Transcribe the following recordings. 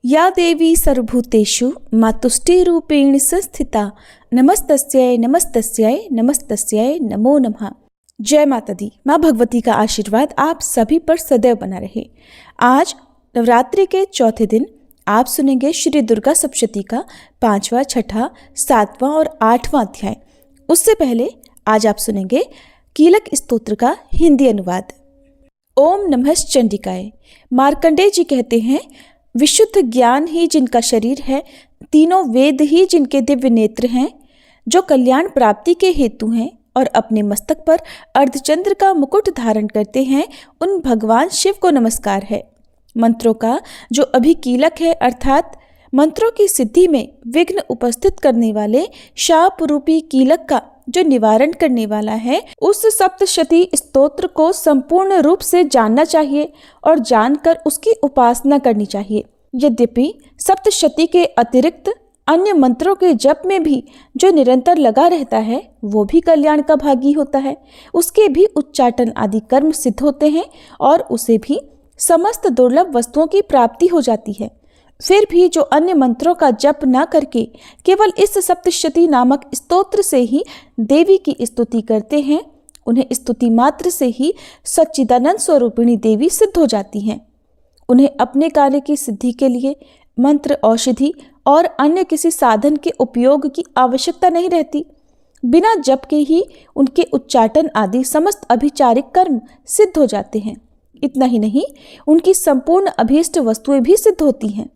या देवी सर्वभूतेषु मातुष्टिरूपेण संस्थिता नमस्तस्यै नमस्तस्यै नमस्तस्यै नमो नमः। जय माता दी। माँ भगवती का आशीर्वाद आप सभी पर सदैव बना रहे। आज नवरात्रि के चौथे दिन आप सुनेंगे श्री दुर्गा सप्तशती का 5वां, 6वां, 7वां और 8वां अध्याय। उससे पहले आज आप सुनेंगे कीलक स्तोत्र का हिंदी अनुवाद। ओम नमः चंडिकाय। मार्कंडेय जी कहते हैं, विशुद्ध ज्ञान ही जिनका शरीर है, तीनों वेद ही जिनके दिव्य नेत्र हैं, जो कल्याण प्राप्ति के हेतु हैं और अपने मस्तक पर अर्धचंद्र का मुकुट धारण करते हैं, उन भगवान शिव को नमस्कार है। मंत्रों का जो अभी कीलक है, अर्थात मंत्रों की सिद्धि में विघ्न उपस्थित करने वाले शाप रूपी कीलक का जो निवारण करने वाला है, उस सप्तशती स्तोत्र को संपूर्ण रूप से जानना चाहिए और जानकर उसकी उपासना करनी चाहिए। यद्यपि सप्तशती के अतिरिक्त अन्य मंत्रों के जप में भी जो निरंतर लगा रहता है, वो भी कल्याण का भागी होता है। उसके भी उच्चाटन आदि कर्म सिद्ध होते हैं और उसे भी समस्त दुर्लभ वस्तुओं की प्राप्ति हो जाती है। फिर भी जो अन्य मंत्रों का जप न करके केवल इस सप्तशती नामक स्तोत्र से ही देवी की स्तुति करते हैं, उन्हें स्तुति मात्र से ही सच्चिदानंद स्वरूपिणी देवी सिद्ध हो जाती हैं। उन्हें अपने कार्य की सिद्धि के लिए मंत्र, औषधि और अन्य किसी साधन के उपयोग की आवश्यकता नहीं रहती। बिना जप के ही उनके उच्चाटन आदि समस्त अभिचारिक कर्म सिद्ध हो जाते हैं। इतना ही नहीं, उनकी संपूर्ण अभीष्ट वस्तुएं भी सिद्ध होती हैं।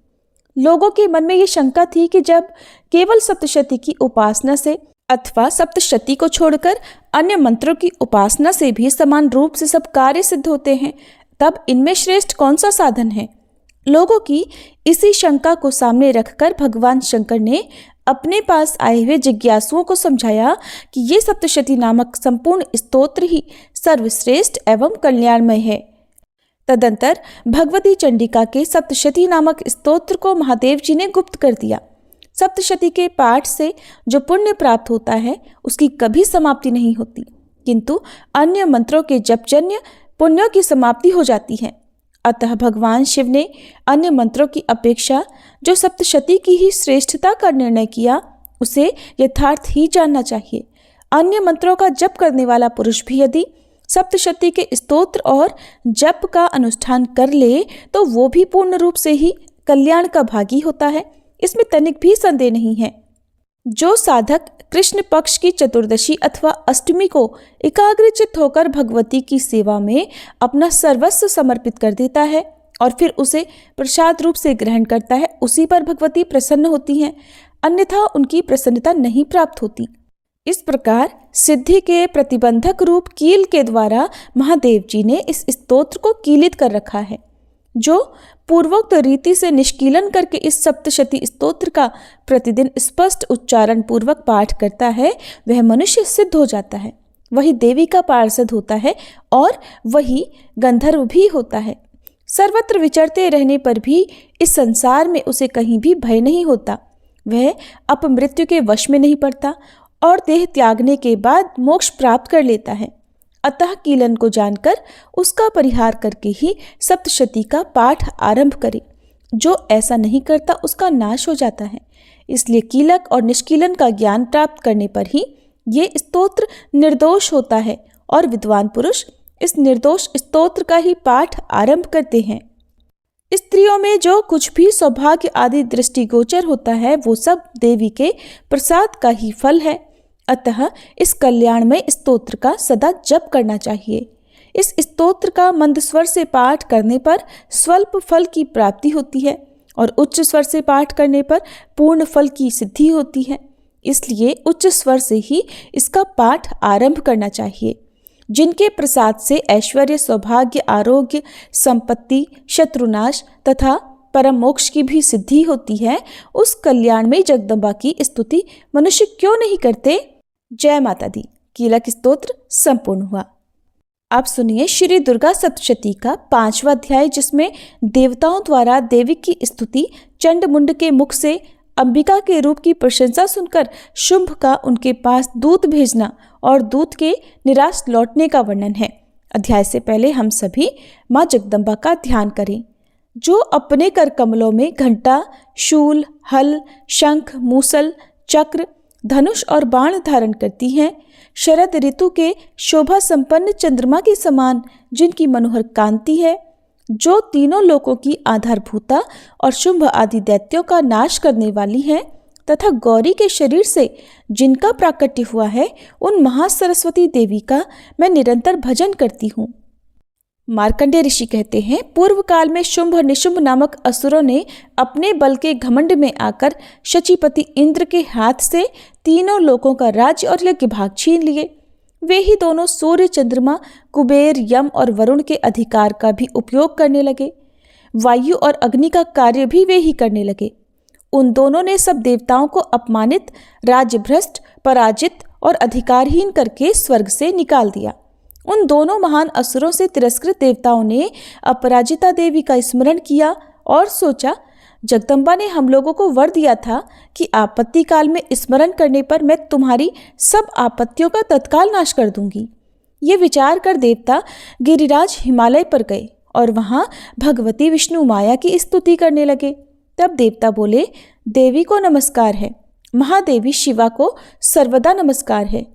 लोगों के मन में ये शंका थी कि जब केवल सप्तशती की उपासना से अथवा सप्तशती को छोड़कर अन्य मंत्रों की उपासना से भी समान रूप से सब कार्य सिद्ध होते हैं, तब इनमें श्रेष्ठ कौन सा साधन है? लोगों की इसी शंका को सामने रखकर भगवान शंकर ने अपने पास आए हुए जिज्ञासुओं को समझाया कि ये सप्तशती नामक संपूर्ण स्तोत्र ही सर्वश्रेष्ठ एवं कल्याणमय है। तदंतर भगवती चंडिका के सप्तशती नामक स्तोत्र को महादेव जी ने गुप्त कर दिया। सप्तशती के पाठ से जो पुण्य प्राप्त होता है, उसकी कभी समाप्ति नहीं होती, किंतु अन्य मंत्रों के जपजन्य पुण्यों की समाप्ति हो जाती है। अतः भगवान शिव ने अन्य मंत्रों की अपेक्षा जो सप्तशती की ही श्रेष्ठता का निर्णय किया, उसे यथार्थ ही जानना चाहिए। अन्य मंत्रों का जप करने वाला पुरुष भी यदि सप्तशती के स्तोत्र और जप का अनुष्ठान कर ले, तो वो भी पूर्ण रूप से ही कल्याण का भागी होता है। इसमें तनिक भी संदेह नहीं है। जो साधक कृष्ण पक्ष की चतुर्दशी अथवा अष्टमी को एकाग्रचित्त होकर भगवती की सेवा में अपना सर्वस्व समर्पित कर देता है और फिर उसे प्रसाद रूप से ग्रहण करता है, उसी पर भगवती प्रसन्न होती हैं, अन्यथा उनकी प्रसन्नता नहीं प्राप्त होती। इस प्रकार सिद्धि के प्रतिबंधक रूप कील के द्वारा महादेव जी ने इस स्तोत्र को कीलित कर रखा है। जो पूर्वोक्त रीति से निष्कीलन करके इस सप्तशती स्तोत्र का प्रतिदिन स्पष्ट उच्चारण पूर्वक पाठ करता है, वह मनुष्य सिद्ध हो जाता है, वही देवी का पार्षद होता है और वही गंधर्व भी होता है। सर्वत्र विचरते रहने पर भी इस संसार में उसे कहीं भी भय नहीं होता। वह अपमृत्यु के वश में नहीं पड़ता और देह त्यागने के बाद मोक्ष प्राप्त कर लेता है। अतः कीलन को जानकर उसका परिहार करके ही सप्तशती का पाठ आरंभ करे। जो ऐसा नहीं करता उसका नाश हो जाता है। इसलिए कीलक और निष्कीलन का ज्ञान प्राप्त करने पर ही ये स्तोत्र निर्दोष होता है और विद्वान पुरुष इस निर्दोष स्तोत्र का ही पाठ आरंभ करते हैं। स्त्रियों में जो कुछ भी सौभाग्य आदि दृष्टिगोचर होता है, वो सब देवी के प्रसाद का ही फल है। अतः इस कल्याणमय स्तोत्र का सदा जप करना चाहिए। इस स्तोत्र का मंद स्वर से पाठ करने पर स्वल्प फल की प्राप्ति होती है और उच्च स्वर से पाठ करने पर पूर्ण फल की सिद्धि होती है। इसलिए उच्च स्वर से ही इसका पाठ आरंभ करना चाहिए। जिनके प्रसाद से ऐश्वर्य, सौभाग्य, आरोग्य, संपत्ति, शत्रुनाश तथा परम मोक्ष की भी सिद्धि होती है, उस कल्याणमयी जगदम्बा की स्तुति मनुष्य क्यों नहीं करते? जय माता दी। कीलक स्तोत्र संपूर्ण हुआ। आप सुनिए श्री दुर्गा सप्तशती का 5वां अध्याय, जिसमें देवताओं द्वारा देवी की स्तुति चंड मुंड के मुख से अंबिका के रूप की प्रशंसा सुनकर शुंभ का उनके पास दूत भेजना और दूत के निराश लौटने का वर्णन है। अध्याय से पहले हम सभी माँ जगदम्बा का ध्यान करें। जो अपने कर कमलों में घंटा, शूल, हल, शंख, मूसल, चक्र, धनुष और बाण धारण करती हैं, शरद ऋतु के शोभा संपन्न चंद्रमा के समान जिनकी मनोहर कांति है, जो तीनों लोकों की आधारभूता और शुंभ आदि दैत्यों का नाश करने वाली है, तथा गौरी के शरीर से जिनका प्राकट्य हुआ है, उन महासरस्वती देवी का मैं निरंतर भजन करती हूँ। मार्कंडेय ऋषि कहते हैं, पूर्व काल में शुंभ और निशुंभ नामक असुरों ने अपने बल के घमंड में आकर शचीपति इंद्र के हाथ से तीनों लोकों का राज्य और यज्ञ भाग छीन लिए। वे ही दोनों सूर्य, चंद्रमा, कुबेर, यम और वरुण के अधिकार का भी उपयोग करने लगे। वायु और अग्नि का कार्य भी वे ही करने लगे। उन दोनों ने सब देवताओं को अपमानित, राज्यभ्रष्ट, पराजित और अधिकारहीन करके स्वर्ग से निकाल दिया। उन दोनों महान असुरों से तिरस्कृत देवताओं ने अपराजिता देवी का स्मरण किया और सोचा, जगदम्बा ने हम लोगों को वर दिया था कि आपत्ति काल में स्मरण करने पर मैं तुम्हारी सब आपत्तियों का तत्काल नाश कर दूंगी। ये विचार कर देवता गिरिराज हिमालय पर गए और वहाँ भगवती विष्णु माया की स्तुति करने लगे। तब देवता बोले, देवी को नमस्कार है, महादेवी शिवा को सर्वदा नमस्कार है,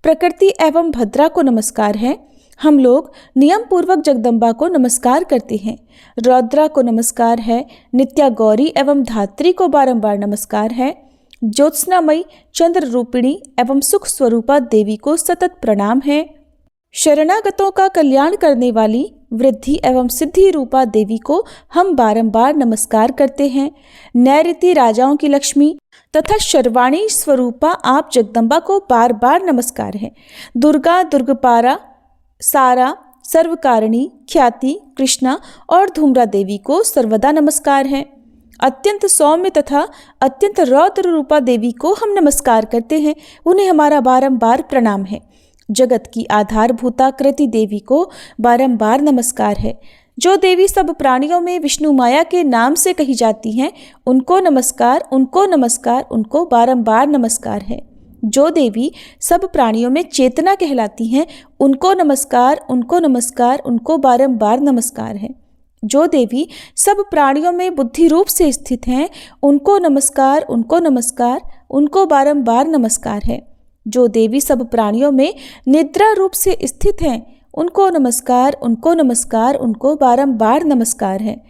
प्रकृति एवं भद्रा को नमस्कार है। हम लोग नियम पूर्वक जगदम्बा को नमस्कार करते हैं। रौद्रा को नमस्कार है, नित्या गौरी एवं धात्री को बारंबार नमस्कार है। ज्योत्सनामयी, चंद्र रूपिणी एवं सुख स्वरूपा देवी को सतत प्रणाम है। शरणागतों का कल्याण करने वाली वृद्धि एवं सिद्धि रूपा देवी को हम बारंबार नमस्कार करते हैं। नैऋति राजाओं की लक्ष्मी तथा शर्वाणी स्वरूपा आप जगदम्बा को बार बार नमस्कार है। दुर्गा, दुर्गपारा, सारा, सर्वकारिणी, ख्याति, कृष्णा और धूम्रा देवी को सर्वदा नमस्कार है। अत्यंत सौम्य तथा अत्यंत रौद्र रूपा देवी को हम नमस्कार करते हैं, उन्हें हमारा बारंबार प्रणाम है। जगत की आधारभूता कृति देवी को बारंबार नमस्कार है। जो देवी सब प्राणियों में विष्णु माया के नाम से कही जाती हैं, उनको नमस्कार, उनको नमस्कार, उनको बारंबार नमस्कार है। जो देवी सब प्राणियों में चेतना कहलाती हैं, उनको नमस्कार, उनको नमस्कार, उनको बारंबार नमस्कार है। जो देवी सब प्राणियों में बुद्धि रूप से स्थित हैं, उनको नमस्कार, उनको नमस्कार, उनको बारंबार नमस्कार है। जो देवी सब प्राणियों में निद्रा रूप से स्थित हैं, उनको नमस्कार, उनको नमस्कार, उनको बारंबार नमस्कार है।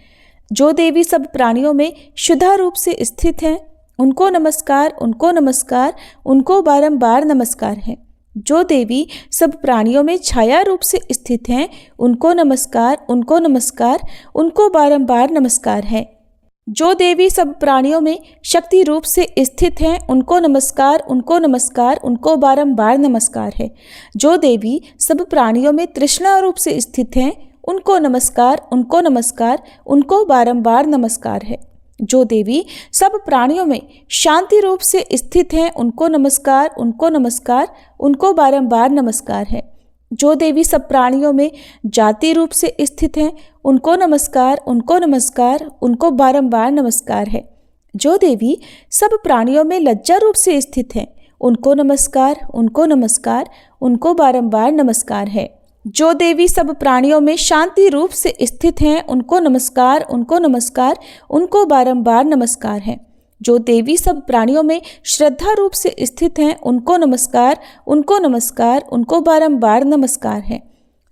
जो देवी सब प्राणियों में शुद्धा रूप से स्थित हैं, उनको नमस्कार, उनको नमस्कार, उनको बारंबार नमस्कार है। जो देवी सब प्राणियों में छाया रूप से स्थित हैं, उनको नमस्कार, उनको नमस्कार, उनको बारंबार नमस्कार है। जो देवी सब प्राणियों में शक्ति रूप से स्थित हैं, उनको नमस्कार, उनको नमस्कार, उनको बारंबार नमस्कार है। जो देवी सब प्राणियों में तृष्णा रूप से स्थित हैं, उनको नमस्कार, उनको नमस्कार, उनको बारंबार नमस्कार है। जो देवी सब प्राणियों में शांति रूप से स्थित हैं, उनको नमस्कार, उनको नमस्कार, उनको बारंबार नमस्कार है। जो देवी सब प्राणियों में जाति रूप से स्थित हैं, उनको नमस्कार, उनको नमस्कार, उनको बारंबार नमस्कार है। जो देवी सब प्राणियों में लज्जा रूप से स्थित हैं, उनको नमस्कार, उनको नमस्कार, उनको बारंबार नमस्कार है। जो देवी सब प्राणियों में शांति रूप से स्थित हैं, उनको नमस्कार, उनको नमस्कार, उनको बारंबार नमस्कार है। जो देवी सब प्राणियों में श्रद्धा रूप से स्थित हैं, उनको नमस्कार, उनको नमस्कार, उनको बारंबार नमस्कार है।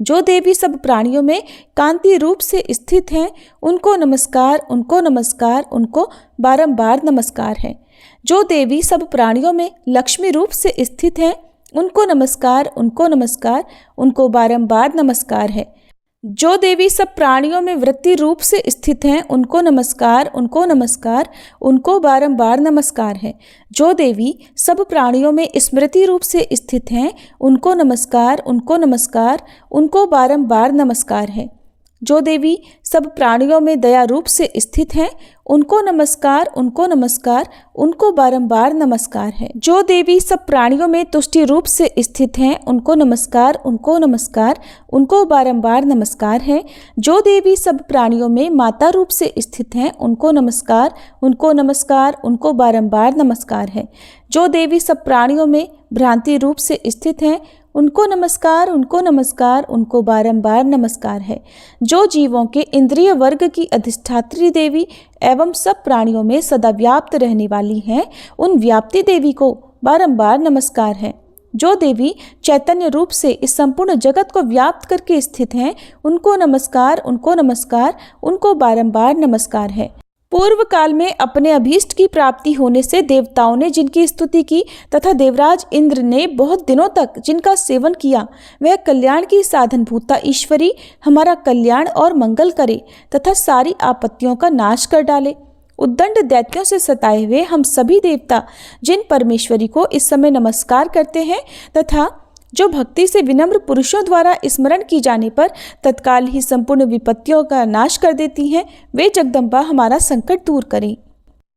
जो देवी सब प्राणियों में कांति रूप से स्थित हैं, उनको नमस्कार, उनको नमस्कार, उनको बारंबार नमस्कार है। जो देवी सब प्राणियों में लक्ष्मी रूप से स्थित हैं, उनको नमस्कार, उनको नमस्कार, उनको बारंबार नमस्कार है। जो देवी सब प्राणियों में वृत्ति रूप से स्थित हैं, उनको नमस्कार, उनको नमस्कार, उनको बारंबार नमस्कार है। जो देवी सब प्राणियों में स्मृति रूप से स्थित हैं, उनको नमस्कार, उनको नमस्कार, उनको बारंबार नमस्कार है। जो देवी सब प्राणियों में दया रूप से स्थित हैं, उनको नमस्कार, उनको नमस्कार, उनको बारंबार नमस्कार है। जो देवी सब प्राणियों में तुष्टि रूप से स्थित हैं, उनको नमस्कार, उनको नमस्कार, उनको बारंबार नमस्कार है। जो देवी सब प्राणियों में माता रूप से स्थित हैं, उनको नमस्कार, उनको नमस्कार, उनको बारंबार नमस्कार है। जो देवी सब प्राणियों में भ्रांति रूप से स्थित हैं, उनको नमस्कार, उनको नमस्कार, उनको बारंबार नमस्कार है। जो जीवों के इंद्रिय वर्ग की अधिष्ठात्री देवी एवं सब प्राणियों में सदा व्याप्त रहने वाली हैं, उन व्याप्ति देवी को बारंबार नमस्कार है। जो देवी चैतन्य रूप से इस संपूर्ण जगत को व्याप्त करके स्थित हैं, उनको नमस्कार, उनको नमस्कार, उनको बारंबार नमस्कार है। पूर्व काल में अपने अभीष्ट की प्राप्ति होने से देवताओं ने जिनकी स्तुति की तथा देवराज इंद्र ने बहुत दिनों तक जिनका सेवन किया, वह कल्याण की साधनभूता ईश्वरी हमारा कल्याण और मंगल करे तथा सारी आपत्तियों का नाश कर डाले। उद्दंड दैत्यों से सताए हुए हम सभी देवता जिन परमेश्वरी को इस समय नमस्कार करते हैं तथा जो भक्ति से विनम्र पुरुषों द्वारा स्मरण की जाने पर तत्काल ही संपूर्ण विपत्तियों का नाश कर देती हैं, वे जगदम्बा हमारा संकट दूर करें।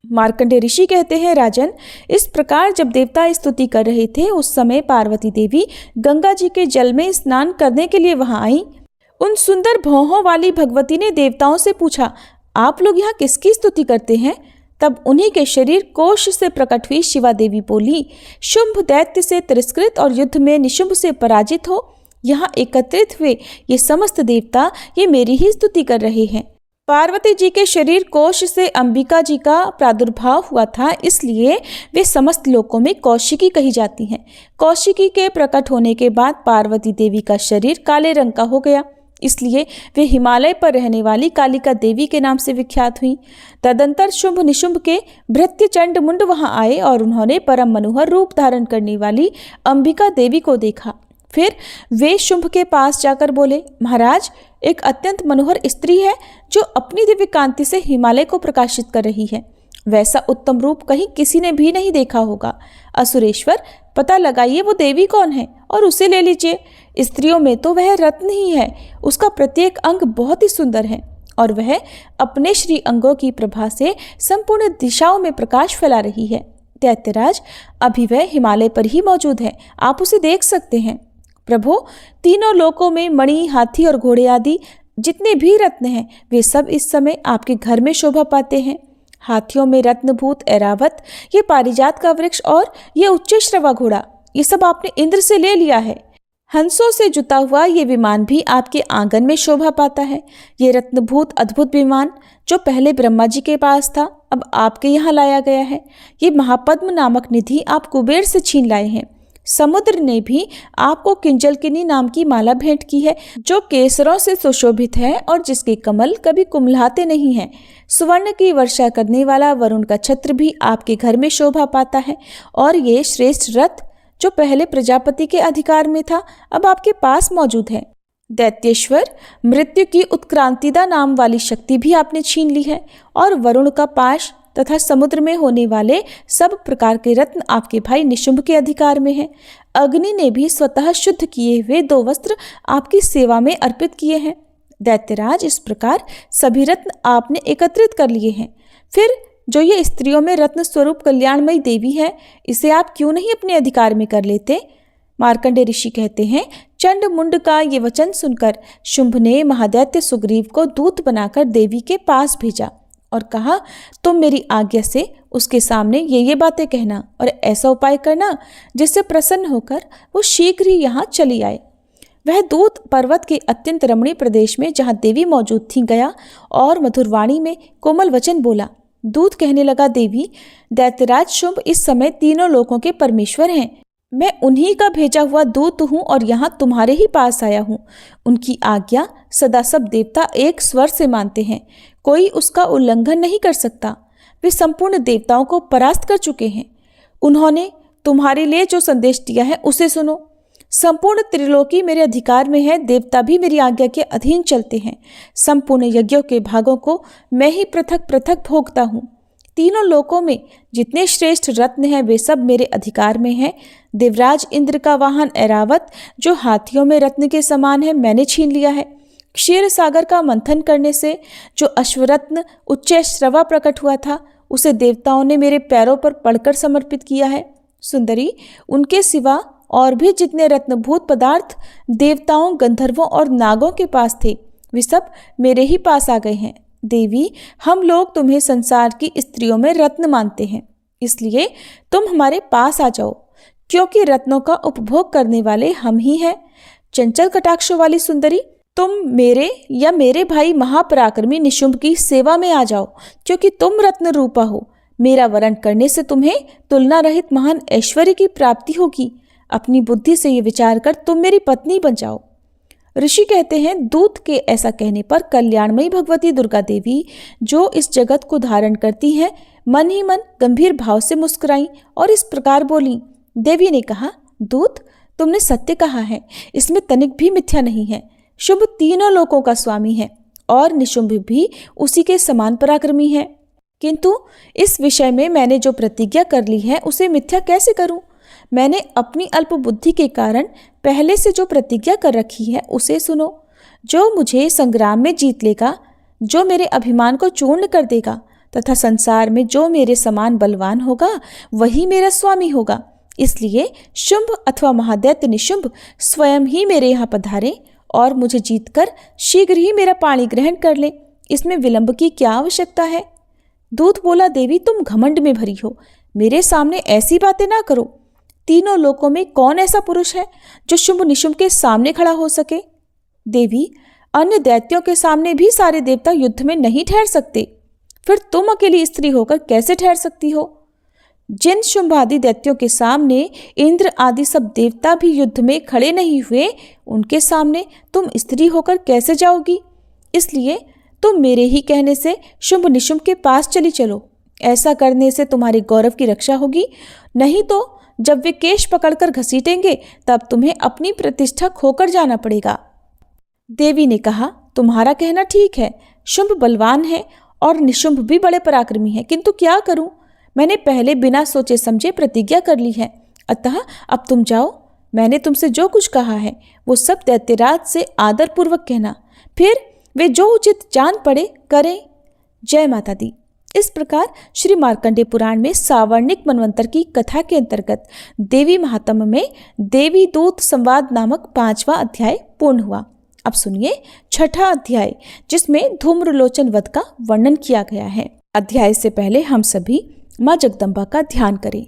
मार्कंडेय ऋषि कहते हैं, राजन, इस प्रकार जब देवता स्तुति कर रहे थे उस समय पार्वती देवी गंगा जी के जल में स्नान करने के लिए वहां आई। उन सुंदर भौहों वाली भगवती ने देवताओं से पूछा, आप लोग यहाँ किसकी स्तुति करते हैं? तब उन्हीं के शरीर कोश से प्रकट हुई शिवा देवी बोली, शुंभ दैत्य से तिरस्कृत और युद्ध में निशुंभ से पराजित हो यहाँ एकत्रित हुए ये समस्त देवता ये मेरी ही स्तुति कर रहे हैं। पार्वती जी के शरीर कोश से अंबिका जी का प्रादुर्भाव हुआ था, इसलिए वे समस्त लोकों में कौशिकी कही जाती हैं। कौशिकी के प्रकट होने के बाद पार्वती देवी का शरीर काले रंग का हो गया, इसलिए वे हिमालय पर रहने वाली कालिका देवी के नाम से विख्यात हुई। तदंतर शुंभ निशुंभ के भृत्य चंड मुंड वहां आए और उन्होंने परम मनोहर रूप धारण करने वाली अंबिका देवी को देखा। फिर वे शुंभ के पास जाकर बोले, महाराज, एक अत्यंत मनोहर स्त्री है जो अपनी दिव्य कांति से हिमालय को प्रकाशित कर रही है। वैसा उत्तम रूप कहीं किसी ने भी नहीं देखा होगा। असुरेश्वर, पता लगाइए वो देवी कौन है और उसे ले लीजिए। स्त्रियों में तो वह रत्न ही है, उसका प्रत्येक अंग बहुत ही सुंदर है और वह अपने श्री अंगों की प्रभा से संपूर्ण दिशाओं में प्रकाश फैला रही है। दैत्यराज, अभी वह हिमालय पर ही मौजूद है, आप उसे देख सकते हैं। प्रभु, तीनों लोकों में मणि, हाथी और घोड़े आदि जितने भी रत्न हैं वे सब इस समय आपके घर में शोभा पाते हैं। हाथियों में रत्नभूत ऐरावत, ये पारिजात का वृक्ष और ये उच्च श्रवा घोड़ा, ये सब आपने इंद्र से ले लिया है। हंसों से जुता हुआ ये विमान भी आपके आंगन में शोभा पाता है। ये रत्नभूत अद्भुत विमान जो पहले ब्रह्मा जी के पास था, अब आपके यहाँ लाया गया है। ये महापद्म नामक निधि आप कुबेर से छीन लाए हैं। समुद्र ने भी आपको किंजलकिनी नाम की माला भेंट की है जो केसरों से सुशोभित है और जिसके कमल कभी कुम्हलाते नहीं हैं। सुवर्ण की वर्षा करने वाला वरुण का छत्र भी आपके घर में शोभा पाता है और ये श्रेष्ठ रथ जो पहले प्रजापति के अधिकार में था अब आपके पास मौजूद है। दैत्येश्वर, मृत्यु की उत्क्रांतिदा नाम वाली शक्ति भी आपने छीन ली है और वरुण का पाश तथा समुद्र में होने वाले सब प्रकार के रत्न आपके भाई निशुंभ के अधिकार में हैं। अग्नि ने भी स्वतः शुद्ध किए हुए 2 वस्त्र आपकी सेवा में अर्पित किए हैं। दैत्यराज, इस प्रकार सभी रत्न आपने एकत्रित कर लिए हैं। फिर जो ये स्त्रियों में रत्न स्वरूप कल्याणमयी देवी है, इसे आप क्यों नहीं अपने अधिकार में कर लेते? मार्कंडेय ऋषि कहते हैं, चंड मुंड का ये वचन सुनकर शुंभ ने महादैत्य सुग्रीव को दूत बनाकर देवी के पास भेजा और कहा, तुम मेरी आज्ञा से उसके सामने ये बातें कहना और ऐसा उपाय करना जिससे प्रसन्न होकर वो शीघ्र ही यहाँ चली आए। वह दूत पर्वत के अत्यंत रमणीय प्रदेश में जहाँ देवी मौजूद थी गया और मधुरवाणी में कोमल वचन बोला। दूत कहने लगा, देवी, दैत्यराज शुंभ इस समय तीनों लोकों के परमेश्वर हैं। मैं उन्हीं का भेजा हुआ दूत हूँ और यहाँ तुम्हारे ही पास आया हूँ। उनकी आज्ञा सदा सब देवता एक स्वर से मानते हैं, कोई उसका उल्लंघन नहीं कर सकता। वे संपूर्ण देवताओं को परास्त कर चुके हैं। उन्होंने तुम्हारे लिए जो संदेश दिया है उसे सुनो। संपूर्ण त्रिलोकी मेरे अधिकार में है, देवता भी मेरी आज्ञा के अधीन चलते हैं। संपूर्ण यज्ञों के भागों को मैं ही पृथक पृथक भोगता हूँ। तीनों लोकों में जितने श्रेष्ठ रत्न हैं वे सब मेरे अधिकार में हैं। देवराज इंद्र का वाहन ऐरावत जो हाथियों में रत्न के समान है मैंने छीन लिया है। क्षीर सागर का मंथन करने से जो अश्वरत्न उच्च श्रवा प्रकट हुआ था उसे देवताओं ने मेरे पैरों पर पड़कर समर्पित किया है। सुंदरी, उनके सिवा और भी जितने रत्नभूत पदार्थ देवताओं, गंधर्वों और नागों के पास थे वे सब मेरे ही पास आ गए हैं। देवी, हम लोग तुम्हें संसार की स्त्रियों में रत्न मानते हैं, इसलिए तुम हमारे पास आ जाओ। क्योंकि रत्नों का उपभोग करने वाले हम ही हैं। चंचल कटाक्षों वाली सुंदरी, तुम मेरे या मेरे भाई महापराक्रमी निशुंभ की सेवा में आ जाओ, क्योंकि तुम रत्न रूपा हो। मेरा वरण करने से तुम्हें तुलना रहित महान ऐश्वर्य की प्राप्ति होगी। अपनी बुद्धि से ये विचार कर तुम मेरी पत्नी बन जाओ। ऋषि कहते हैं, दूत के ऐसा कहने पर कल्याणमयी भगवती दुर्गा देवी, जो इस जगत को धारण करती हैं, मन ही मन गंभीर भाव से मुस्कुराई और इस प्रकार बोली। देवी ने कहा, दूत, तुमने सत्य कहा है, इसमें तनिक भी मिथ्या नहीं है। शुंभ तीनों लोकों का स्वामी है और निशुंभ भी उसी के समान पराक्रमी है। किंतु इस विषय में मैंने जो प्रतिज्ञा कर ली है उसे मिथ्या कैसे करूं? मैंने अपनी अल्प बुद्धि के कारण पहले से जो प्रतिज्ञा कर रखी है उसे सुनो। जो मुझे संग्राम में जीत लेगा, जो मेरे अभिमान को चूर्ण कर देगा तथा संसार में जो मेरे समान बलवान होगा, वही मेरा स्वामी होगा। इसलिए शुंभ अथवा महादैत्य निशुंभ स्वयं ही मेरे यहाँ पधारे और मुझे जीतकर शीघ्र ही मेरा पाणी ग्रहण कर ले। इसमें विलंब की क्या आवश्यकता है? दूत बोला, देवी, तुम घमंड में भरी हो, मेरे सामने ऐसी बातें ना करो। तीनों लोकों में कौन ऐसा पुरुष है जो शुंभ निशुंभ के सामने खड़ा हो सके? देवी, अन्य दैत्यों के सामने भी सारे देवता युद्ध में नहीं ठहर सकते, फिर तुम अकेली स्त्री होकर कैसे ठहर सकती हो? जिन शुंभ आदि दैत्यों के सामने इंद्र आदि सब देवता भी युद्ध में खड़े नहीं हुए, उनके सामने तुम स्त्री होकर कैसे जाओगी? इसलिए तुम मेरे ही कहने से शुंभ निशुंभ के पास चली चलो। ऐसा करने से तुम्हारे गौरव की रक्षा होगी, नहीं तो जब वे केश पकड़कर घसीटेंगे तब तुम्हें अपनी प्रतिष्ठा खोकर जाना पड़ेगा। देवी ने कहा, तुम्हारा कहना ठीक है, शुंभ बलवान है और निशुंभ भी बड़े पराक्रमी है, किंतु क्या करूं? मैंने पहले बिना सोचे समझे प्रतिज्ञा कर ली है, अतः अब तुम जाओ। मैंने तुमसे जो कुछ कहा है वो सब दैत्यराज से आदरपूर्वक कहना, फिर वे जो उचित जान पड़े करें। जय माता दी। इस प्रकार श्री मार्कंडेय पुराण में सावर्णिक मनवंतर की कथा के अंतर्गत देवी महात्म्य में देवी दूत संवाद नामक 5वां अध्याय पूर्ण हुआ। अब सुनिए 6ठा अध्याय, जिसमें धूम्रलोचन वध का वर्णन किया गया है। अध्याय से पहले हम सभी माँ जगदम्बा का ध्यान करें।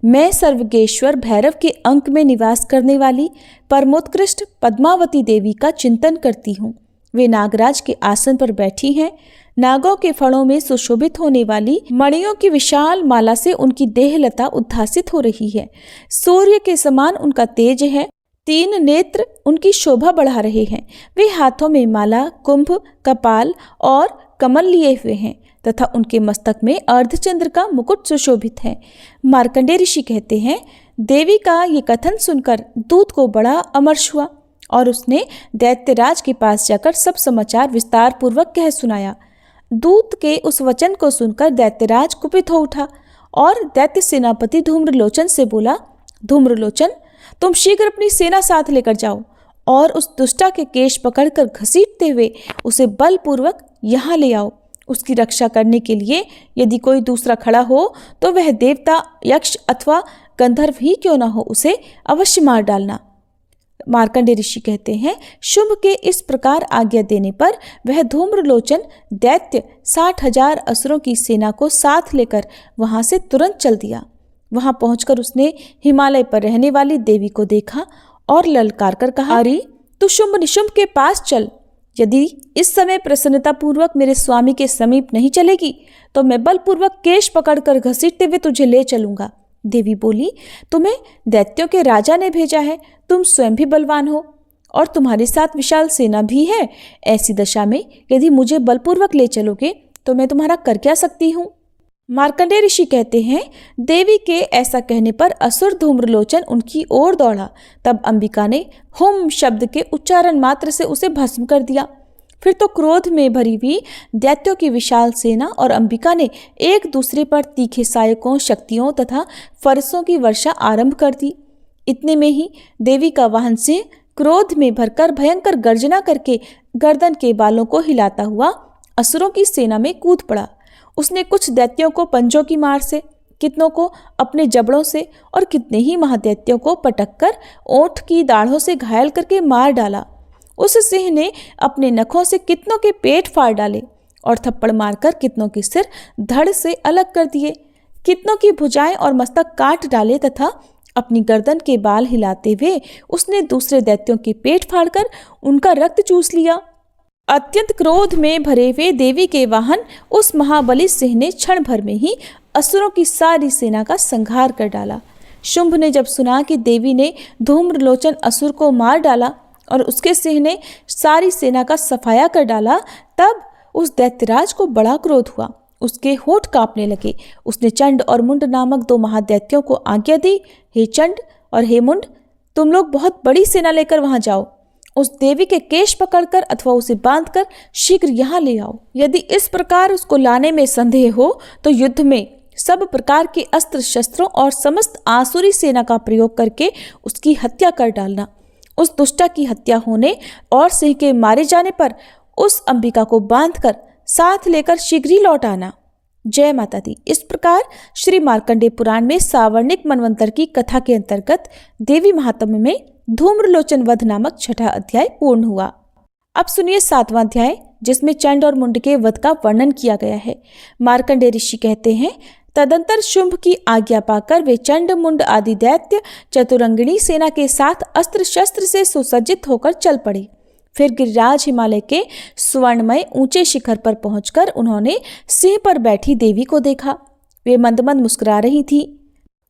मैं सर्वगेश्वर भैरव के अंक में निवास करने वाली परमोत्कृष्ट पद्मावती देवी का चिंतन करती हूँ। वे नागराज के आसन पर बैठी हैं। नागों के फणों में सुशोभित होने वाली मणियों की विशाल माला से उनकी देहलता उद्भासित हो रही है। सूर्य के समान उनका तेज है। 3 नेत्र उनकी शोभा बढ़ा रहे हैं। वे हाथों में माला, कुंभ, कपाल और कमल लिए हुए हैं तथा उनके मस्तक में अर्धचंद्र का मुकुट सुशोभित है। मार्कंडेय ऋषि कहते हैं, देवी का ये कथन सुनकर दूत को बड़ा अमर्ष हुआ और उसने दैत्यराज के पास जाकर सब समाचार विस्तार पूर्वक कह सुनाया। दूत के उस वचन को सुनकर दैत्यराज कुपित हो उठा और दैत्य सेनापति धूम्रलोचन से बोला, धूम्रलोचन, तुम शीघ्र अपनी सेना साथ लेकर जाओ और उस दुष्टा के केश पकड़कर घसीटते हुए उसे बलपूर्वक यहाँ ले आओ। उसकी रक्षा करने के लिए यदि कोई दूसरा खड़ा हो तो वह देवता, यक्ष अथवा गंधर्व ही क्यों न हो, उसे अवश्य मार डालना। मार्कंडेय ऋषि कहते हैं, शुंभ के इस प्रकार आज्ञा देने पर वह धूम्रलोचन दैत्य 60,000 असुरों की सेना को साथ लेकर वहां से तुरंत चल दिया। वहां पहुंचकर उसने हिमालय पर रहने वाली देवी को देखा और ललकार कर कहा, अरे तू शुंभ निशुंभ के पास चल। यदि इस समय प्रसन्नतापूर्वक मेरे स्वामी के समीप नहीं चलेगी तो मैं बलपूर्वक केश पकड़कर घसीटते हुए तुझे ले चलूंगा। देवी बोली, तुम्हें दैत्यों के राजा ने भेजा है, तुम स्वयं भी बलवान हो और तुम्हारे साथ विशाल सेना भी है। ऐसी दशा में यदि मुझे बलपूर्वक ले चलोगे तो मैं तुम्हारा कर क्या सकती हूँ? मार्कंडेय ऋषि कहते हैं, देवी के ऐसा कहने पर असुर धूम्रलोचन उनकी ओर दौड़ा। तब अंबिका ने हुम शब्द के उच्चारण मात्र से उसे भस्म कर दिया। फिर तो क्रोध में भरी हुई दैत्यों की विशाल सेना और अंबिका ने एक दूसरे पर तीखे सायकों, शक्तियों तथा फरसों की वर्षा आरंभ कर दी। इतने में ही देवी का वाहन सिंह क्रोध में भरकर भयंकर गर्जना करके गर्दन के बालों को हिलाता हुआ असुरों की सेना में कूद पड़ा। उसने कुछ दैत्यों को पंजों की मार से, कितनों को अपने जबड़ों से और कितने ही महादैत्यों को पटककर ओंठ की दाढ़ों से घायल करके मार डाला। उस सिंह ने अपने नखों से कितनों के पेट फाड़ डाले और थप्पड़ मारकर कितनों के सिर धड़ से अलग कर दिए। कितनों की भुजाएं और मस्तक काट डाले तथा अपनी गर्दन के बाल हिलाते हुए उसने दूसरे दैत्यों के पेट फाड़कर उनका रक्त चूस लिया। अत्यंत क्रोध में भरे हुए देवी के वाहन उस महाबली सिंह ने क्षण भर में ही असुरों की सारी सेना का संहार कर डाला। शुंभ ने जब सुना कि देवी ने धूम्रलोचन असुर को मार डाला और उसके सिंह ने सारी सेना का सफाया कर डाला, तब उस दैत्यराज को बड़ा क्रोध हुआ। उसके होठ कांपने लगे। उसने चंड और मुंड नामक 2 महादैत्यों को आज्ञा दी, हे चंड और हे मुंड, तुम लोग बहुत बड़ी सेना लेकर वहां जाओ। उस देवी के केश पकड़कर अथवा उसे बांधकर शीघ्र यहाँ ले आओ। यदि इस प्रकार उसको लाने में संदेह हो तो युद्ध में सब प्रकार के अस्त्र शस्त्रों और समस्त आसुरी सेना का प्रयोग करके उसकी हत्या कर डालना। उस दुष्टा की हत्या होने और सिंह के मारे जाने पर उस अंबिका को बांधकर साथ लेकर शीघ्र ही लौट आना। जय माता दी। इस प्रकार श्री मार्कंडेय पुराण में सावर्णिक मनवंतर की कथा के अंतर्गत देवी महात्म्य में धूम्रलोचन वध नामक 6वां अध्याय पूर्ण हुआ। अब सुनिए 7वां अध्याय, जिसमें चंड और मुंड के वध का वर्णन किया गया है। मार्कंडेय ऋषि कहते हैं, तदंतर शुंभ की आज्ञा पाकर वे चंड मुंड आदि दैत्य चतुरंगिणी सेना के साथ अस्त्र शस्त्र से सुसज्जित होकर चल पड़े। फिर गिरिराज हिमालय के स्वर्णमय ऊंचे शिखर पर पहुंचकर उन्होंने सिंह पर बैठी देवी को देखा। वे मंद मंद मुस्कुरा रही थी।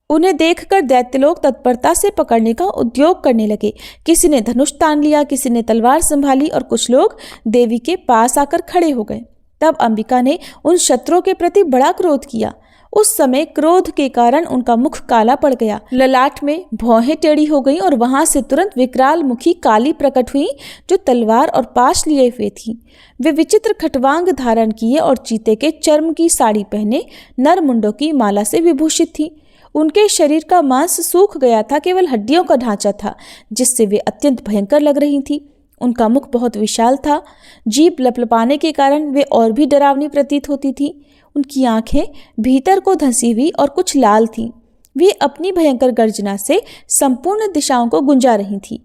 उन्हें देखकर दैत्य लोग तत्परता से पकड़ने का उद्योग करने लगे। किसी ने धनुष तान लिया, किसी ने तलवार संभाली और कुछ लोग देवी के पास आकर खड़े हो गए। तब अंबिका ने उन शत्रुओं के प्रति बड़ा क्रोध किया। उस समय क्रोध के कारण उनका मुख काला पड़ गया, ललाट में भौहें टेढ़ी हो गईं और वहां से तुरंत विकराल मुखी काली प्रकट हुई, जो तलवार और पाश लिए हुए थी। वे विचित्र खटवांग धारण किए और चीते के चर्म की साड़ी पहने नर मुंडों की माला से विभूषित थी। उनके शरीर का मांस सूख गया था, केवल हड्डियों का ढांचा था, जिससे वे अत्यंत भयंकर लग रही थी। उनका मुख बहुत विशाल था। जीभ लपलपाने के कारण वे और भी डरावनी प्रतीत होती थी। उनकी आंखें भीतर को धंसी हुई और कुछ लाल थीं। वे अपनी भयंकर गर्जना से संपूर्ण दिशाओं को गुंजा रही थीं।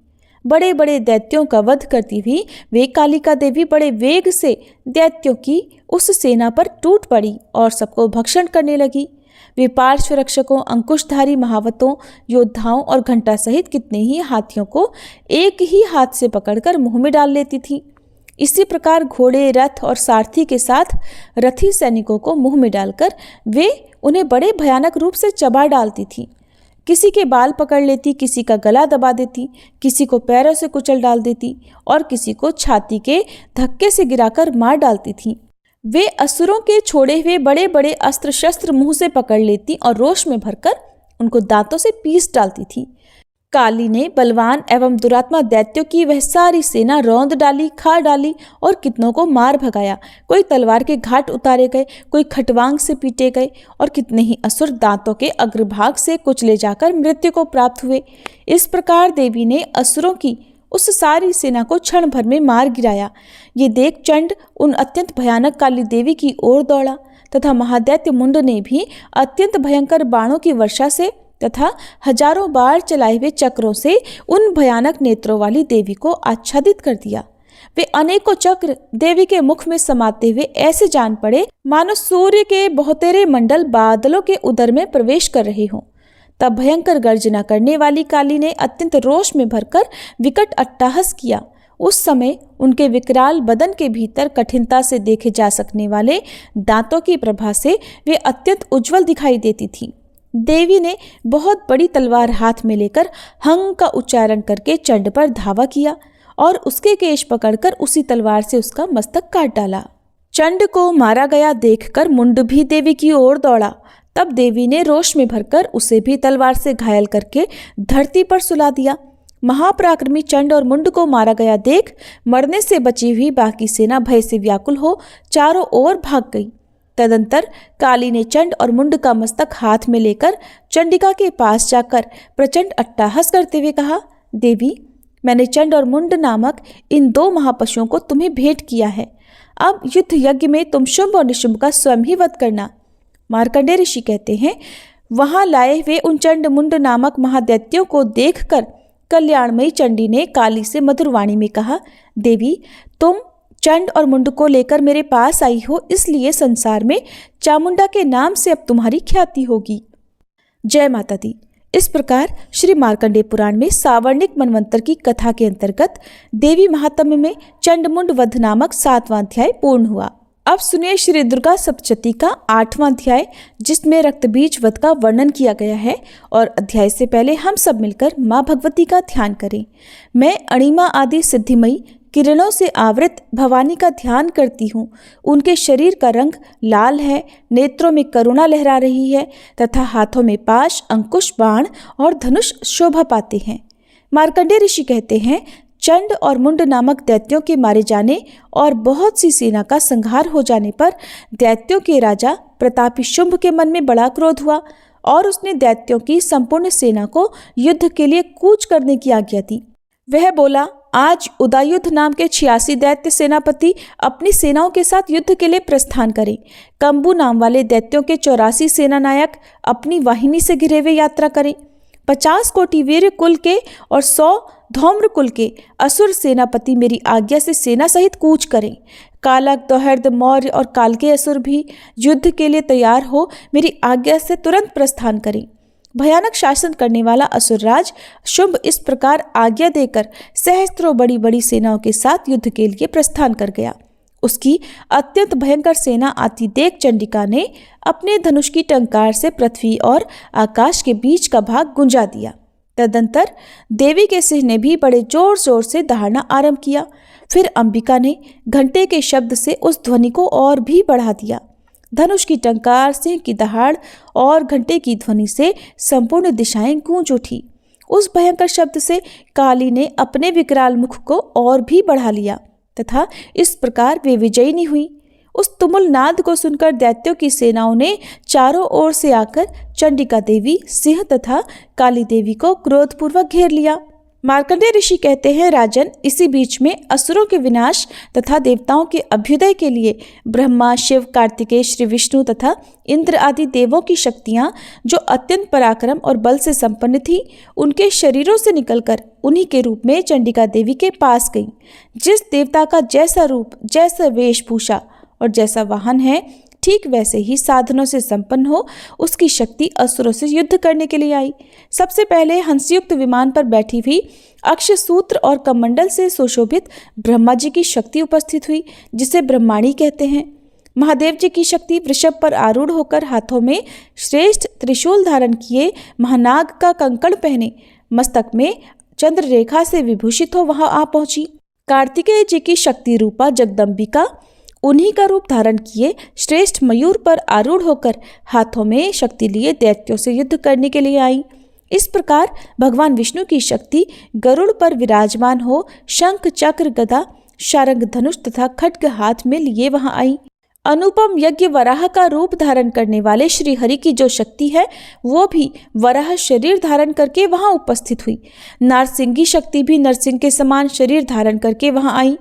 बड़े बड़े दैत्यों का वध करती हुई वे कालिका देवी बड़े वेग से दैत्यों की उस सेना पर टूट पड़ी और सबको भक्षण करने लगी। वे पार्श्व रक्षकों, अंकुशधारी महावतों, योद्धाओं और घंटा सहित कितने ही हाथियों को एक ही हाथ से पकड़कर मुंह में डाल लेती थी। इसी प्रकार घोड़े, रथ और सारथी के साथ रथी सैनिकों को मुंह में डालकर वे उन्हें बड़े भयानक रूप से चबा डालती थी। किसी के बाल पकड़ लेती, किसी का गला दबा देती, किसी को पैरों से कुचल डाल देती और किसी को छाती के धक्के से गिराकर मार डालती थी। वे असुरों के छोड़े हुए बड़े बड़े अस्त्र शस्त्र मुंह से पकड़ लेती और रोष में भरकर उनको दांतों से पीस डालती थी। काली ने बलवान एवं दुरात्मा दैत्यों की वह सारी सेना रौंद डाली, खा डाली और कितनों को मार भगाया। कोई तलवार के घाट उतारे गए, कोई खटवांग से पीटे गए और कितने ही असुर दांतों के अग्रभाग से कुचले जाकर मृत्यु को प्राप्त हुए। इस प्रकार देवी ने असुरों की उस सारी सेना को क्षण भर में मार गिराया। ये देख चंड उन अत्यंत भयानक काली देवी की ओर दौड़ा तथा महादैत्य मुंड ने भी अत्यंत भयंकर बाणों की वर्षा से तथा हजारों बार चलाए हुए चक्रों से उन भयानक नेत्रों वाली देवी को आच्छादित कर दिया। वे अनेकों चक्र देवी के मुख में समाते हुए ऐसे जान पड़े मानो सूर्य के बहुतेरे मंडल बादलों के उदर में प्रवेश कर रहे हों। तब भयंकर गर्जना करने वाली काली ने अत्यंत रोष में भरकर विकट अट्टहास किया। उस समय उनके विकराल बदन के भीतर कठिनता से देखे जा सकने वाले दांतों की प्रभा से वे अत्यंत उज्जवल दिखाई देती थी। देवी ने बहुत बड़ी तलवार हाथ में लेकर हंग का उच्चारण करके चंड पर धावा किया और उसके केश पकड़कर उसी तलवार से उसका मस्तक काट डाला। चंड को मारा गया देखकर मुंड भी देवी की ओर दौड़ा। तब देवी ने रोष में भरकर उसे भी तलवार से घायल करके धरती पर सुला दिया। महापराक्रमी चंड और मुंड को मारा गया देख मरने से बची हुई बाकी सेना भय से व्याकुल हो चारों ओर भाग गई। तदंतर काली ने चंड और मुंड का मस्तक हाथ में लेकर चंडिका के पास जाकर प्रचंड अट्टहास करते हुए कहा, देवी, मैंने चंड और मुंड नामक इन 2 महापशुओं को तुम्हें भेंट किया है। अब युद्ध यज्ञ में तुम शुंभ और निशुंभ का स्वयं ही वध करना। मार्कंडेय ऋषि कहते हैं, वहां लाए हुए उन चंड मुंड नामक महादैत्यों को देखकर कल्याणमयी चंडी ने काली से मधुर वाणी में कहा, देवी, तुम चंड और मुंड को लेकर मेरे पास आई हो, इसलिए संसार में चामुंडा के नाम से अब तुम्हारी ख्याति होगी। जय माता दी। इस प्रकार श्री मार्कंडेय पुराण में सावर्णिक मनवंतर की कथा के अंतर्गत देवी महात्म्य में चंडमुंड वध नामक 7वां अध्याय पूर्ण हुआ। अब सुनिए श्री दुर्गा सप्तशती का 8वां अध्याय, जिसमें रक्तबीज वध का वर्णन किया गया है। और अध्याय से पहले हम सब मिलकर माँ भगवती का ध्यान करें। मैं अणिमा आदि सिद्धिमयी किरणों से आवृत भवानी का ध्यान करती हूँ। उनके शरीर का रंग लाल है, नेत्रों में करुणा लहरा रही है तथा हाथों में पाश, अंकुश, बाण और धनुष शोभा पाते हैं। मार्कंडेय ऋषि कहते हैं, चंड और मुंड नामक दैत्यों के मारे जाने और बहुत सी सेना का संहार हो जाने पर दैत्यों के राजा प्रतापी शुंभ के मन में बड़ा क्रोध हुआ और उसने दैत्यों की संपूर्ण सेना को युद्ध के लिए कूच करने की आज्ञा दी। वह बोला, आज उदयुद्ध नाम के 86 दैत्य सेनापति अपनी सेनाओं के साथ युद्ध के लिए प्रस्थान करें। कंबू नाम वाले दैत्यों के 84 सेना नायक अपनी वाहिनी से घिरे हुए यात्रा करें। 50 कोटि वीर कुल के और 100 धौम्र कुल के असुर सेनापति मेरी आज्ञा से सेना सहित कूच करें। कालक, दोहर्द, मौर्य और काल के असुर भी युद्ध के लिए तैयार हो मेरी आज्ञा से तुरंत प्रस्थान करें। भयानक शासन करने वाला असुरराज शुंभ इस प्रकार आज्ञा देकर सहस्त्रों बड़ी बड़ी सेनाओं के साथ युद्ध के लिए प्रस्थान कर गया। उसकी अत्यंत भयंकर सेना आती देख चंडिका ने अपने धनुष की टंकार से पृथ्वी और आकाश के बीच का भाग गुंजा दिया। तदंतर देवी के सिंह ने भी बड़े जोर जोर से दहाड़ना आरंभ किया। फिर अंबिका ने घंटे के शब्द से उस ध्वनि को और भी बढ़ा दिया। धनुष की टंकार, सिंह की दहाड़ और घंटे की ध्वनि से संपूर्ण दिशाएं गूंज उठी। उस भयंकर शब्द से काली ने अपने विकराल मुख को और भी बढ़ा लिया तथा इस प्रकार वे विजयिनी हुई। उस तुमुल नाद को सुनकर दैत्यों की सेनाओं ने चारों ओर से आकर चंडिका देवी, सिंह तथा काली देवी को क्रोधपूर्वक घेर लिया। मार्कंडेय ऋषि कहते हैं, राजन, इसी बीच में असुरों के विनाश तथा देवताओं के अभ्युदय के लिए ब्रह्मा, शिव, कार्तिकेय, श्री विष्णु तथा इंद्र आदि देवों की शक्तियां जो अत्यंत पराक्रम और बल से संपन्न थी, उनके शरीरों से निकलकर उन्हीं के रूप में चंडिका देवी के पास गईं। जिस देवता का जैसा रूप, जैसा वेशभूषा और जैसा वाहन है, ठीक वैसे ही साधनों से संपन्न हो उसकी शक्ति असुरों से युद्ध करने के लिए आई। सबसे पहले हंसयुक्त विमान पर बैठी हुई अक्षसूत्र और कमंडल से सुशोभित ब्रह्मा जी की शक्ति उपस्थित हुई, जिसे ब्रह्माणी कहते हैं। महादेव जी की शक्ति वृषभ पर आरूढ़ होकर हाथों में श्रेष्ठ त्रिशूल धारण किए, महानाग का कंकण पहने, मस्तक में चंद्र रेखा से विभूषित हो वहां आ पहुंची। कार्तिकेय जी की शक्ति रूपा जगदम्बिका उन्हीं का रूप धारण किए श्रेष्ठ मयूर पर आरूढ़ होकर हाथों में शक्ति लिए दैत्यों से युद्ध करने के लिए आई। इस प्रकार भगवान विष्णु की शक्ति गरुड़ पर विराजमान हो शंख, चक्र, गदा, शारंग, धनुष तथा खड्ग हाथ में लिए वहां आई। अनुपम यज्ञ वराह का रूप धारण करने वाले श्री हरि की जो शक्ति है, वो भी वराह शरीर धारण करके वहां उपस्थित हुई। नारसिंगी शक्ति भी नरसिंह के समान शरीर धारण करके वहां आई।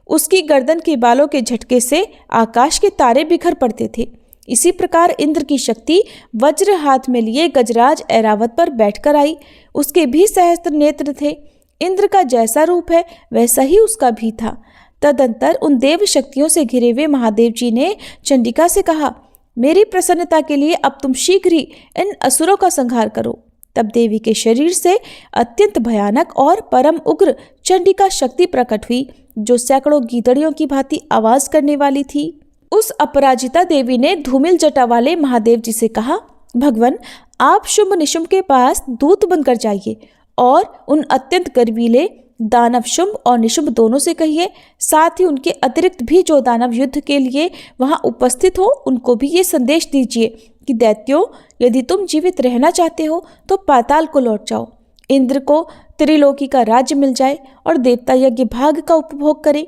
उसकी गर्दन के बालों के झटके से आकाश के तारे बिखर पड़ते थे। इसी प्रकार इंद्र की शक्ति वज्र हाथ में लिए गजराज ऐरावत पर बैठकर आई। उसके भी सहस्त्र नेत्र थे। इंद्र का जैसा रूप है वैसा ही उसका भी था। तदंतर उन देव शक्तियों से घिरे हुए महादेव जी ने चंडिका से कहा, मेरी प्रसन्नता के लिए अब तुम शीघ्र ही इन असुरों का संहार करो। तब देवी के शरीर से अत्यंत भयानक और परम उग्र चंडिका शक्ति प्रकट हुई, जो सैकड़ों गीदड़ियों की भांति आवाज करने वाली थी। उस अपराजिता देवी ने धूमिल जटा वाले महादेव जी से कहा, भगवान, आप शुंभ निशुंभ के पास दूत बनकर जाइए और उन अत्यंत गर्वीले दानव शुंभ और निशुंभ दोनों से कहिए, साथ ही उनके अतिरिक्त भी जो दानव युद्ध के लिए वहां उपस्थित हो, उनको भी ये संदेश दीजिए कि दैत्यों, यदि तुम जीवित रहना चाहते हो तो पाताल को लौट जाओ। इंद्र को त्रिलोकी का राज्य मिल जाए और देवता यज्ञ भाग का उपभोग करें।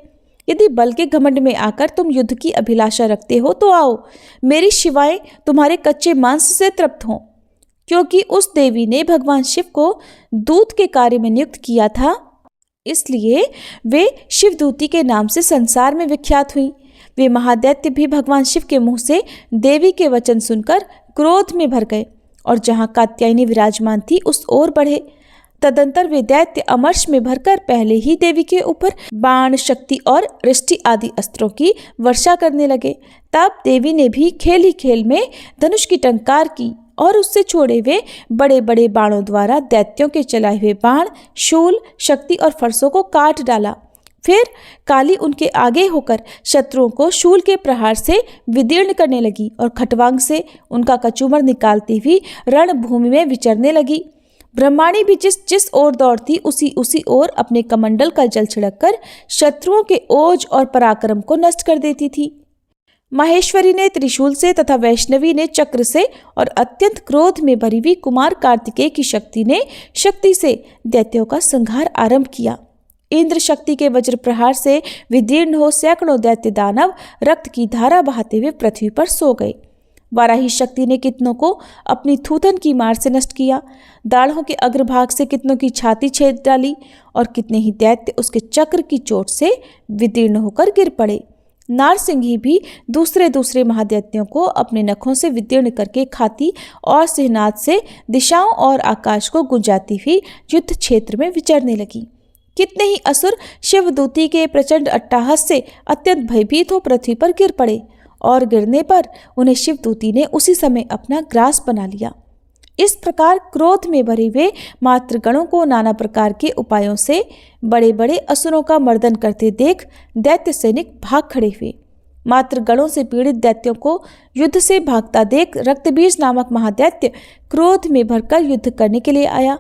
यदि बल के घमंड में आकर तुम युद्ध की अभिलाषा रखते हो तो आओ, मेरी शिवाएं तुम्हारे कच्चे मांस से तृप्त हों। क्योंकि उस देवी ने भगवान शिव को दूत के कार्य में नियुक्त किया था, इसलिए वे शिवदूती के नाम से संसार में विख्यात हुई। वे महादैत्य भी भगवान शिव के मुंह से देवी के वचन सुनकर क्रोध में भर गए और जहां कात्यायनी विराजमान थी उस ओर बढ़े। तदंतर वे दैत्य अमर्ष में भरकर पहले ही देवी के ऊपर बाण, शक्ति और रिष्टि आदि अस्त्रों की वर्षा करने लगे। तब देवी ने भी खेल ही खेल में धनुष की टंकार की और उससे छोड़े हुए बड़े बड़े बाणों द्वारा दैत्यों के चलाए हुए बाण, शूल, शक्ति और फरसों को काट डाला। फिर काली उनके आगे होकर शत्रुओं को शूल के प्रहार से विदीर्ण करने लगी और खटवांग से उनका कचूमर निकालती हुई रणभूमि में विचरने लगी। ब्रह्माणी भी जिस जिस ओर दौड़ती उसी ओर अपने कमंडल का जल छिड़ककर शत्रुओं के ओज और पराक्रम को नष्ट कर देती थी। माहेश्वरी ने त्रिशूल से तथा वैष्णवी ने चक्र से और अत्यंत क्रोध में भरी हुई कुमार कार्तिकेय की शक्ति से दैत्यों का संहार आरंभ किया। इंद्र शक्ति के वज्र प्रहार से विदीर्ण हो सैकड़ों दैत्य दानव रक्त की धारा बहाते हुए पृथ्वी पर सो गए। वाराही शक्ति ने कितनों को अपनी थूथन की मार से नष्ट किया, दाढ़ों के अग्रभाग से कितनों की छाती छेद डाली और कितने ही दैत्य उसके चक्र की चोट से विदीर्ण होकर गिर पड़े। नारसिंही भी दूसरे महादैत्यों को अपने नखों से विदीर्ण करके खाती और सिंहनाद से दिशाओं और आकाश को गुंजाती हुई युद्ध क्षेत्र में विचरने लगी। कितने ही असुर शिवदूती के प्रचंड अट्टहास से अत्यंत भयभीत हो पृथ्वी पर गिर पड़े और गिरने पर उन्हें शिवदूती ने उसी समय अपना ग्रास बना लिया। इस प्रकार क्रोध में भरे हुए मातृगणों को नाना प्रकार के उपायों से बड़े बड़े असुरों का मर्दन करते देख दैत्य सैनिक भाग खड़े हुए। मातृगणों से पीड़ित दैत्यों को युद्ध से भागता देख रक्तबीज नामक महादैत्य क्रोध में भरकर युद्ध करने के लिए आया।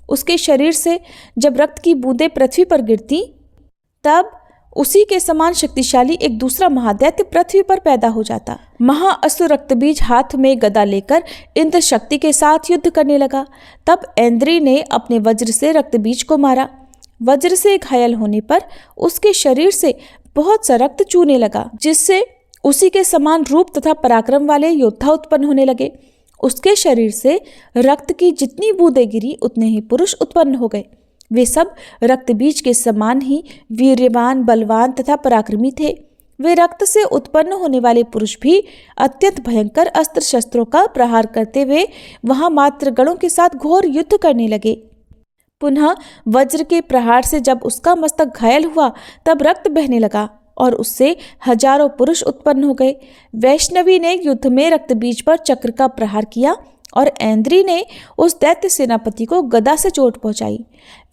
उसके शरीर से जब रक्त की बूंदें पृथ्वी पर गिरती तब उसी के समान शक्तिशाली एक दूसरा महादैत्य पृथ्वी पर पैदा हो जाता। महाअसुर रक्तबीज हाथ में गदा लेकर इंद्र शक्ति के साथ युद्ध करने लगा। तब ऐन्द्री ने अपने वज्र से रक्तबीज को मारा। वज्र से घायल होने पर उसके शरीर से बहुत सा रक्त चूने लगा, जिससे उसी के समान रूप तथा पराक्रम वाले योद्धा उत्पन्न होने लगे। उसके शरीर से रक्त की जितनी बूंदें गिरी उतने ही पुरुष उत्पन्न हो गए। वे सब रक्तबीज के समान ही वीर्यवान, बलवान तथा पराक्रमी थे। वे रक्त से उत्पन्न होने वाले पुरुष भी अत्यंत भयंकर अस्त्र शस्त्रों का प्रहार करते हुए वहां मातृगणों के साथ घोर युद्ध करने लगे। पुनः वज्र के प्रहार से जब उसका मस्तक घायल हुआ तब रक्त बहने लगा और उससे हजारों पुरुष उत्पन्न हो गए। वैष्णवी ने युद्ध में रक्तबीज पर चक्र का प्रहार किया और ऐन्द्री ने उस दैत्य सेनापति को गदा से चोट पहुंचाई।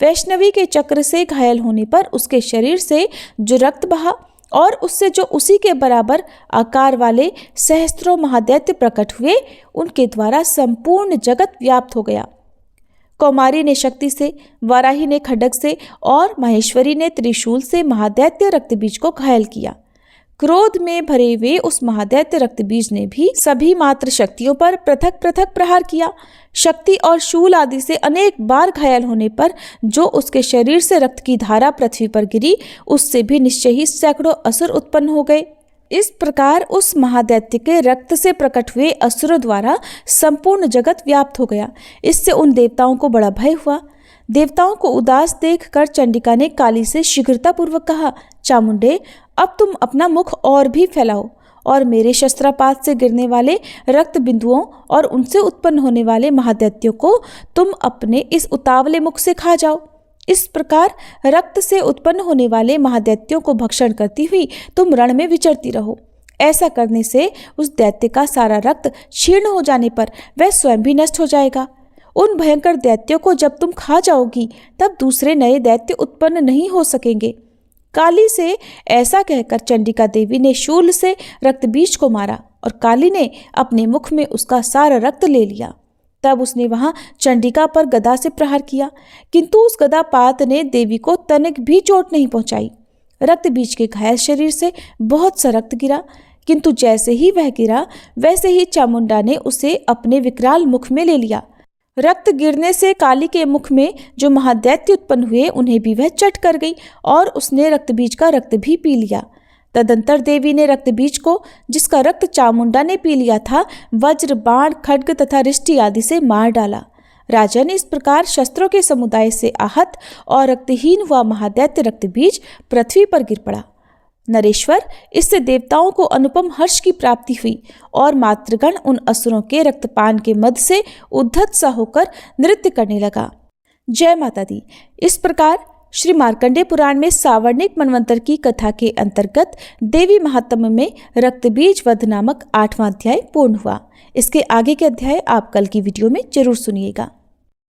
वैष्णवी के चक्र से घायल होने पर उसके शरीर से जो रक्त बहा और उससे जो उसी के बराबर आकार वाले सहस्त्रों महादैत्य प्रकट हुए, उनके द्वारा संपूर्ण जगत व्याप्त हो गया। कौमारी ने शक्ति से, वाराही ने खड्ग से और माहेश्वरी ने त्रिशूल से महादैत्य रक्तबीज को घायल किया। क्रोध में भरे हुए उस महादैत्य रक्तबीज ने भी सभी मात्र शक्तियों पर पृथक पृथक प्रहार किया। शक्ति और शूल आदि से अनेक बार घायल होने पर जो उसके शरीर से रक्त की धारा पृथ्वी पर गिरी, उससे भी निश्चय ही सैकड़ों असुर उत्पन्न हो गए। इस प्रकार उस महादैत्य के रक्त से प्रकट हुए असुरों द्वारा संपूर्ण जगत व्याप्त हो गया। इससे उन देवताओं को बड़ा भय हुआ। देवताओं को उदास देखकर चंडिका ने काली से शीघ्रतापूर्वक कहा, चामुंडे, अब तुम अपना मुख और भी फैलाओ और मेरे शस्त्रापात से गिरने वाले रक्त बिंदुओं और उनसे उत्पन्न होने वाले महादैत्यों को तुम अपने इस उतावले मुख से खा जाओ। इस प्रकार रक्त से उत्पन्न होने वाले महादैत्यों को भक्षण करती हुई तुम रण में विचरती रहो। ऐसा करने से उस दैत्य का सारा रक्त क्षीण हो जाने पर वह स्वयं भी नष्ट हो जाएगा। उन भयंकर दैत्यों को जब तुम खा जाओगी तब दूसरे नए दैत्य उत्पन्न नहीं हो सकेंगे। काली से ऐसा कहकर चंडिका देवी ने शूल से रक्तबीज को मारा और काली ने अपने मुख में उसका सारा रक्त ले लिया। तब उसने वहां चंडिका पर गदा से प्रहार किया, किंतु उस गदापात ने देवी को तनिक भी चोट नहीं पहुंचाई। रक्तबीज के घायल शरीर से बहुत सा रक्त गिरा, किंतु जैसे ही वह गिरा वैसे ही चामुंडा ने उसे अपने विकराल मुख में ले लिया। रक्त गिरने से काली के मुख में जो महादैत्य उत्पन्न हुए उन्हें भी वह चट कर गई और उसने रक्तबीज का रक्त भी पी लिया। तदंतर देवी ने रक्तबीज को, जिसका रक्त चामुंडा ने पी लिया था, वज्र, बाण, खड्ग तथा रिष्टि आदि से मार डाला। राजन, इस प्रकार शस्त्रों के समुदाय से आहत और रक्तहीन हुआ महादैत्य रक्तबीज पृथ्वी पर गिर पड़ा। नरेश्वर, इससे देवताओं को अनुपम हर्ष की प्राप्ति हुई और मातृगण उन असुरों के रक्तपान के मद से उद्धत सा होकर नृत्य करने लगा। जय माता दी। इस प्रकार श्री मार्कंडेय पुराण में सावर्णिक मनवंतर की कथा के अंतर्गत देवी महात्म्य में रक्तबीज वध नामक 8वां अध्याय पूर्ण हुआ। इसके आगे के अध्याय आप कल की वीडियो में जरूर सुनिएगा।